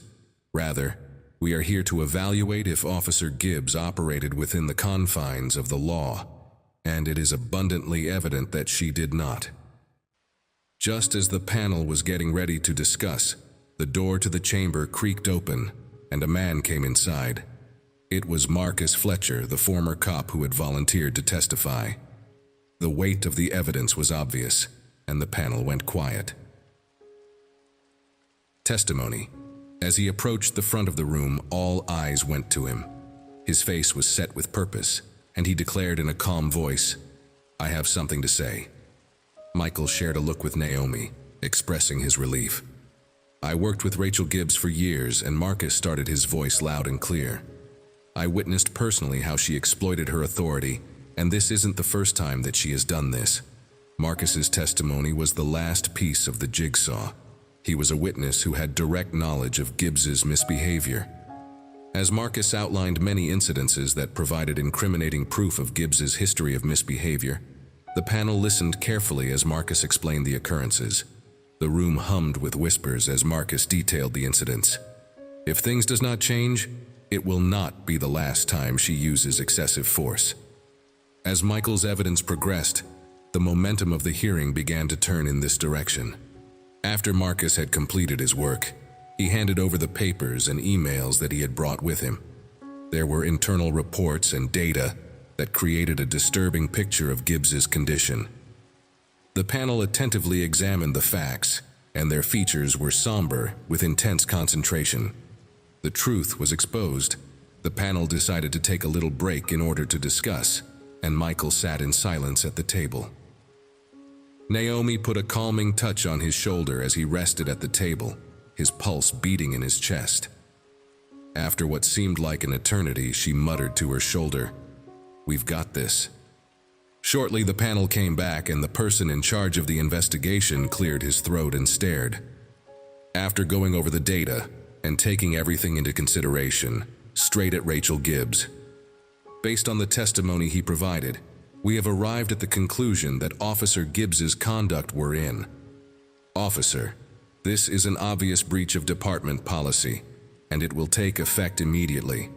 Speaker 1: Rather, we are here to evaluate if Officer Gibbs operated within the confines of the law, and it is abundantly evident that she did not. Just as the panel was getting ready to discuss, the door to the chamber creaked open, and a man came inside. It was Marcus Fletcher, the former cop who had volunteered to testify. The weight of the evidence was obvious, and the panel went quiet. Testimony. As he approached the front of the room, all eyes went to him. His face was set with purpose, and he declared in a calm voice, "I have something to say." Michael shared a look with Naomi, expressing his relief. "I worked with Rachel Gibbs for years, and Marcus started his voice loud and clear. I witnessed personally how she exploited her authority, and this isn't the first time that she has done this. Marcus's testimony was the last piece of the jigsaw. He was a witness who had direct knowledge of Gibbs's misbehavior. As Marcus outlined many incidences that provided incriminating proof of Gibbs's history of misbehavior, the panel listened carefully as Marcus explained the occurrences. The room hummed with whispers as Marcus detailed the incidents. If things does not change, it will not be the last time she uses excessive force. As Michael's evidence progressed, the momentum of the hearing began to turn in this direction. After Marcus had completed his work, he handed over the papers and emails that he had brought with him. There were internal reports and data that created a disturbing picture of Gibbs's condition. The panel attentively examined the facts, and their features were somber with intense concentration. The truth was exposed. The panel decided to take a little break in order to discuss, and Michael sat in silence at the table. Naomi put a calming touch on his shoulder as he rested at the table, his pulse beating in his chest. After what seemed like an eternity, she muttered to her shoulder, "We've got this." Shortly, the panel came back, and the person in charge of the investigation cleared his throat and stared. After going over the data and taking everything into consideration, straight at Rachel Gibbs. Based on the testimony he provided, we have arrived at the conclusion that Officer Gibbs's conduct were in. Officer, this is an obvious breach of department policy, and it will take effect immediately.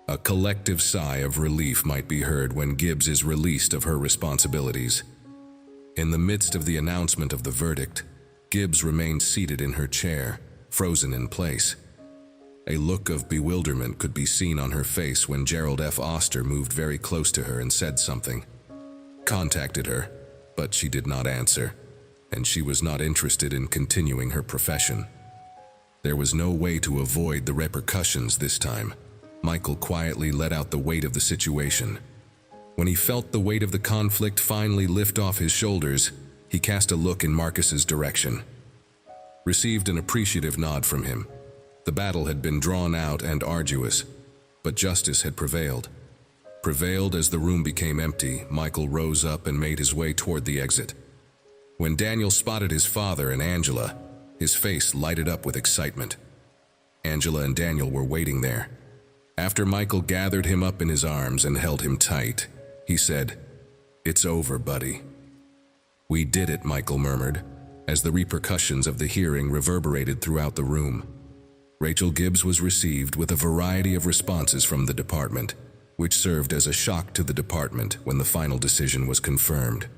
Speaker 1: A collective sigh of relief might be heard when Gibbs is released of her responsibilities. In the midst of the announcement of the verdict, Gibbs remained seated in her chair, frozen in place. A look of bewilderment could be seen on her face when Gerald F. Oster moved very close to her and said something. Contacted her, but she did not answer, and she was not interested in continuing her profession. There was no way to avoid the repercussions this time. Michael quietly let out the weight of the situation. When he felt the weight of the conflict finally lift off his shoulders, he cast a look in Marcus's direction. Received an appreciative nod from him. The battle had been drawn out and arduous, but justice had prevailed. Prevailed as the room became empty, Michael rose up and made his way toward the exit. When Daniel spotted his father and Angela, his face lighted up with excitement. Angela and Daniel were waiting there. After Michael gathered him up in his arms and held him tight, he said, "It's over, buddy." "We did it," Michael murmured, as the repercussions of the hearing reverberated throughout the room. Rachel Gibbs was received with a variety of responses from the department, which served as a shock to the department when the final decision was confirmed.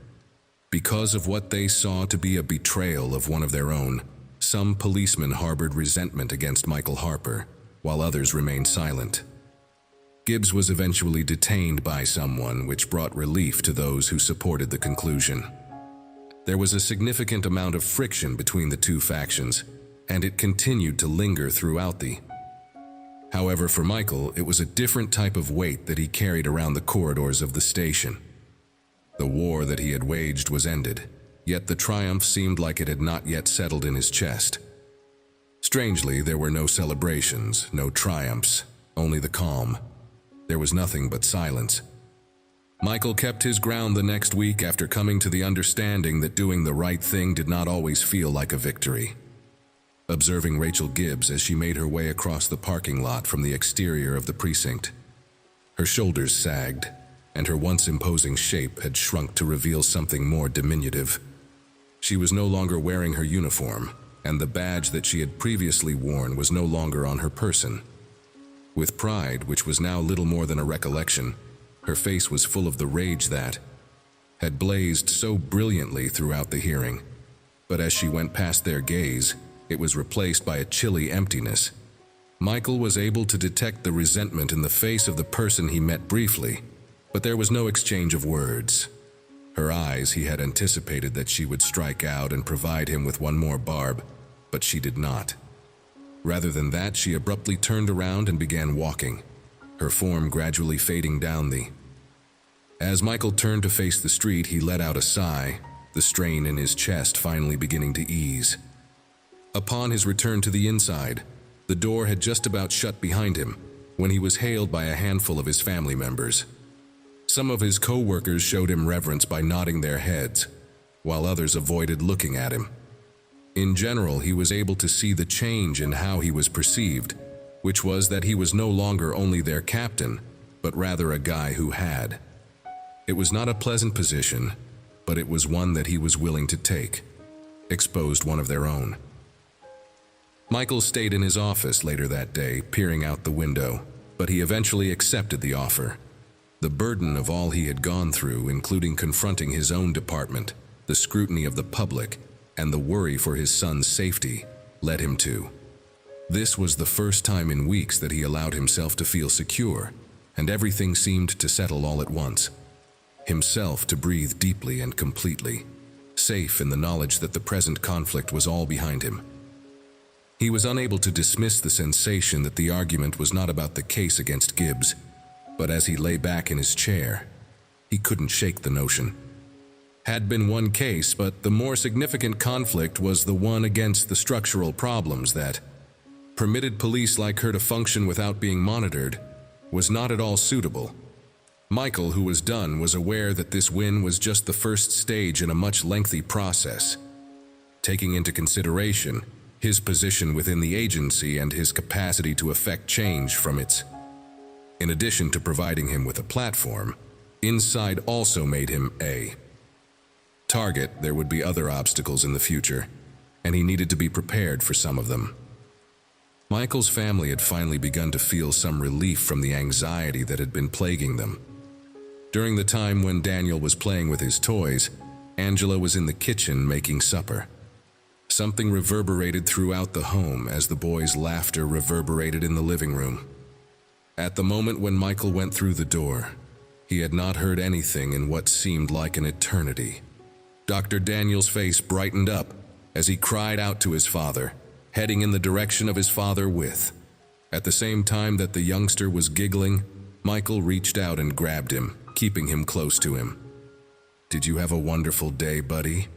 Speaker 1: Because of what they saw to be a betrayal of one of their own, some policemen harbored resentment against Michael Harper, while others remained silent. Gibbs was eventually detained by someone, which brought relief to those who supported the conclusion. There was a significant amount of friction between the two factions, and it continued to linger throughout the... However, for Michael, it was a different type of weight that he carried around the corridors of the station. The war that he had waged was ended, yet the triumph seemed like it had not yet settled in his chest. Strangely, there were no celebrations, no triumphs, only the calm. There was nothing but silence. Michael kept his ground the next week after coming to the understanding that doing the right thing did not always feel like a victory. Observing Rachel Gibbs as she made her way across the parking lot from the exterior of the precinct. Her shoulders sagged, and her once imposing shape had shrunk to reveal something more diminutive. She was no longer wearing her uniform, and the badge that she had previously worn was no longer on her person. With pride, which was now little more than a recollection, her face was full of the rage that had blazed so brilliantly throughout the hearing. But as she went past their gaze, it was replaced by a chilly emptiness. Michael was able to detect the resentment in the face of the person he met briefly, but there was no exchange of words. Her eyes, he had anticipated that she would strike out and provide him with one more barb, but she did not. Rather than that, she abruptly turned around and began walking, her form gradually fading down the... As Michael turned to face the street, he let out a sigh, the strain in his chest finally beginning to ease. Upon his return to the inside, the door had just about shut behind him when he was hailed by a handful of his family members. Some of his co-workers showed him reverence by nodding their heads, while others avoided looking at him. In general, he was able to see the change in how he was perceived, which was that he was no longer only their captain, but rather a guy who had. It was not a pleasant position, but it was one that he was willing to take. Exposed one of their own. Michael stayed in his office later that day, peering out the window, but he eventually accepted the offer. The burden of all he had gone through, including confronting his own department, the scrutiny of the public, and the worry for his son's safety, led him to. This was the first time in weeks that he allowed himself to feel secure, and everything seemed to settle all at once. Himself to breathe deeply and completely, safe in the knowledge that the present conflict was all behind him. He was unable to dismiss the sensation that the argument was not about the case against Gibbs, but as he lay back in his chair, he couldn't shake the notion. Had been one case, but the more significant conflict was the one against the structural problems that permitted police like her to function without being monitored, was not at all suitable. Michael, who was done, was aware that this win was just the first stage in a much lengthy process. Taking into consideration his position within the agency and his capacity to effect change from its. In addition to providing him with a platform, Inside also made him a target. There would be other obstacles in the future, and he needed to be prepared for some of them. Michael's family had finally begun to feel some relief from the anxiety that had been plaguing them. During the time when Daniel was playing with his toys, Angela was in the kitchen making supper. Something reverberated throughout the home as the boys' laughter reverberated in the living room. At the moment when Michael went through the door, he had not heard anything in what seemed like an eternity. Dr. Daniel's face brightened up as he cried out to his father, heading in the direction of his father with. At the same time that the youngster was giggling, Michael reached out and grabbed him, keeping him close to him. "Did you have a wonderful day, buddy?"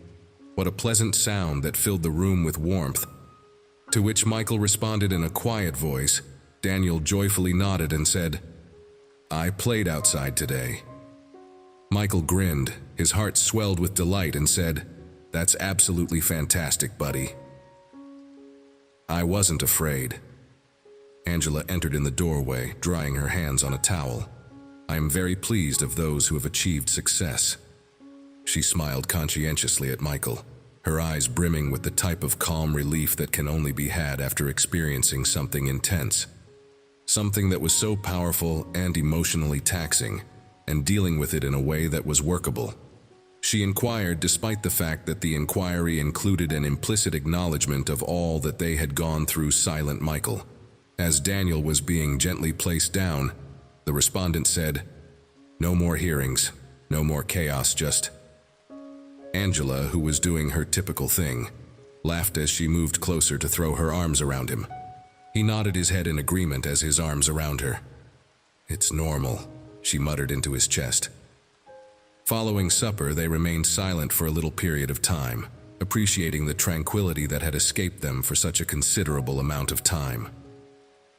Speaker 1: What a pleasant sound that filled the room with warmth. To which Michael responded in a quiet voice. Daniel joyfully nodded and said, "I played outside today." Michael grinned, his heart swelled with delight, and said, "That's absolutely fantastic, buddy." "I wasn't afraid." Angela entered in the doorway, drying her hands on a towel. "I am very pleased of those who have achieved success." She smiled conscientiously at Michael, her eyes brimming with the type of calm relief that can only be had after experiencing something intense. Something that was so powerful and emotionally taxing, and dealing with it in a way that was workable. She inquired despite the fact that the inquiry included an implicit acknowledgement of all that they had gone through. Silent Michael. As Daniel was being gently placed down, the respondent said, "No more hearings, no more chaos, just..." Angela, who was doing her typical thing, laughed as she moved closer to throw her arms around him. He nodded his head in agreement as his arms around her. "It's normal," she muttered into his chest. Following supper, they remained silent for a little period of time, appreciating the tranquility that had escaped them for such a considerable amount of time.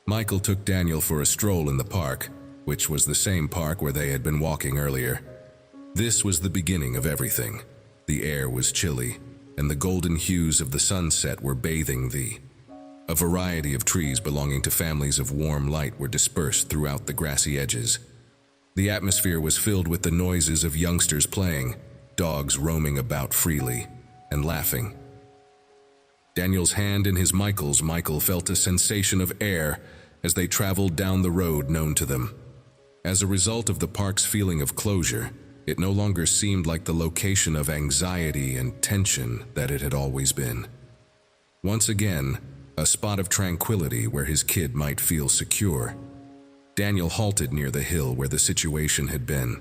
Speaker 1: Michael took Daniel for a stroll in the park, which was the same park where they had been walking earlier. This was the beginning of everything. The air was chilly, and the golden hues of the sunset were bathing A variety of trees belonging to families of warm light were dispersed throughout the grassy edges. The atmosphere was filled with the noises of youngsters playing, dogs roaming about freely, and laughing. Daniel's hand in his Michael's. Michael felt a sensation of air as they traveled down the road known to them. As a result of the park's feeling of closure, it no longer seemed like the location of anxiety and tension that it had always been. Once again, a spot of tranquility where his kid might feel secure. Daniel halted near the hill where the situation had been.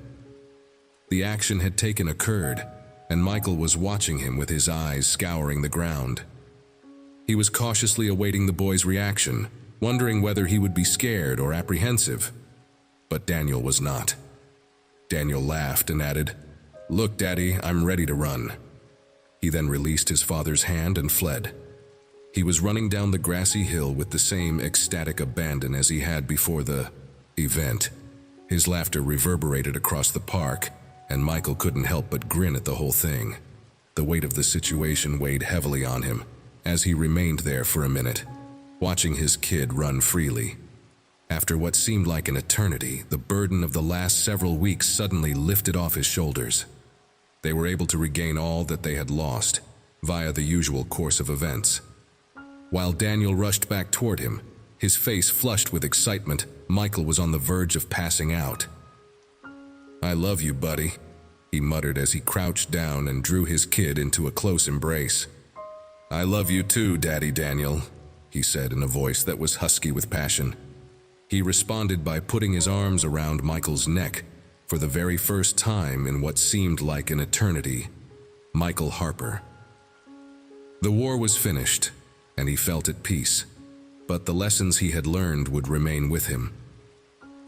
Speaker 1: The action had occurred, and Michael was watching him with his eyes scouring the ground. He was cautiously awaiting the boy's reaction, wondering whether he would be scared or apprehensive. But Daniel was not. Daniel laughed and added, "Look, Daddy, I'm ready to run." He then released his father's hand and fled. He was running down the grassy hill with the same ecstatic abandon as he had before the event. His laughter reverberated across the park, and Michael couldn't help but grin at the whole thing. The weight of the situation weighed heavily on him, as he remained there for a minute, watching his kid run freely. After what seemed like an eternity, the burden of the last several weeks suddenly lifted off his shoulders. They were able to regain all that they had lost, via the usual course of events. While Daniel rushed back toward him, his face flushed with excitement, Michael was on the verge of passing out. "I love you, buddy," he muttered as he crouched down and drew his kid into a close embrace. "I love you too, Daddy Daniel," he said in a voice that was husky with passion. He responded by putting his arms around Michael's neck for the very first time in what seemed like an eternity. Michael Harper. The war was finished, and he felt at peace, but the lessons he had learned would remain with him.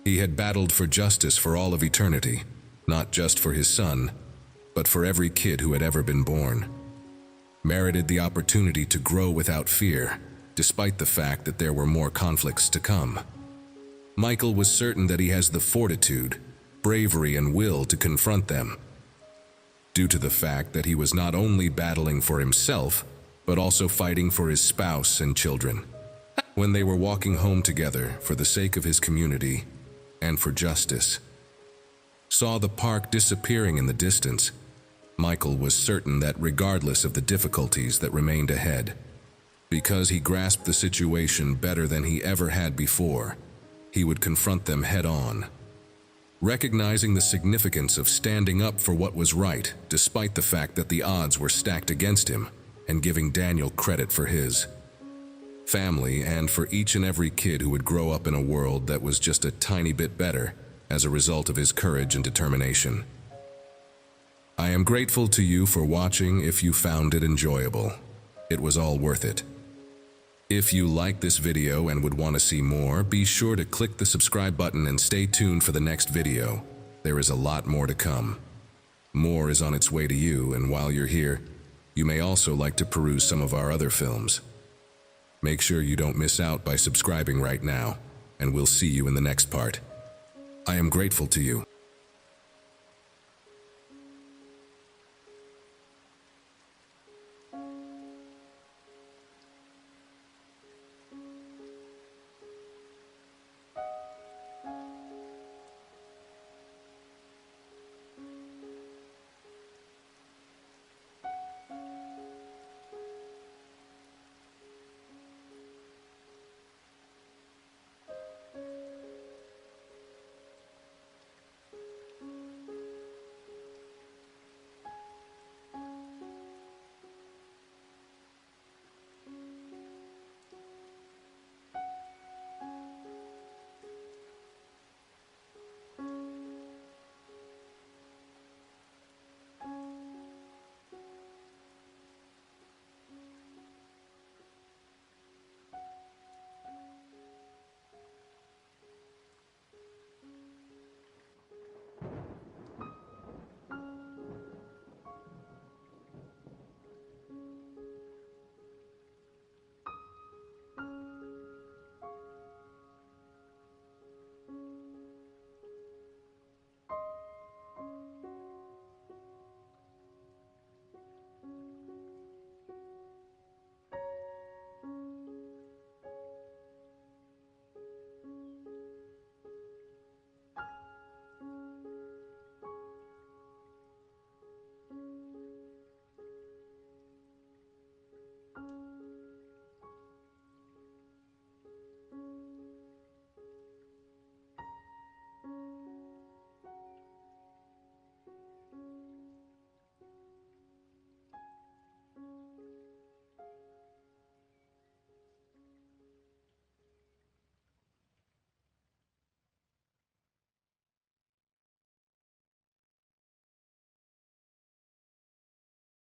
Speaker 1: He had battled for justice for all of eternity, not just for his son, but for every kid who had ever been born. Merited the opportunity to grow without fear, despite the fact that there were more conflicts to come. Michael was certain that he has the fortitude, bravery, and will to confront them, due to the fact that he was not only battling for himself, but also fighting for his spouse and children. When they were walking home together for the sake of his community and for justice, saw the park disappearing in the distance, Michael was certain that regardless of the difficulties that remained ahead, because he grasped the situation better than he ever had before, he would confront them head-on. Recognizing the significance of standing up for what was right, despite the fact that the odds were stacked against him, and giving Daniel credit for his family and for each and every kid who would grow up in a world that was just a tiny bit better as a result of his courage and determination. I am grateful to you for watching. If you found it enjoyable, it was all worth it. If you liked this video and would want to see more, be sure to click the subscribe button and stay tuned for the next video. There is a lot more to come. More is on its way to you, and while you're here, you may also like to peruse some of our other films. Make sure you don't miss out by subscribing right now, and we'll see you in the next part. I am grateful to you.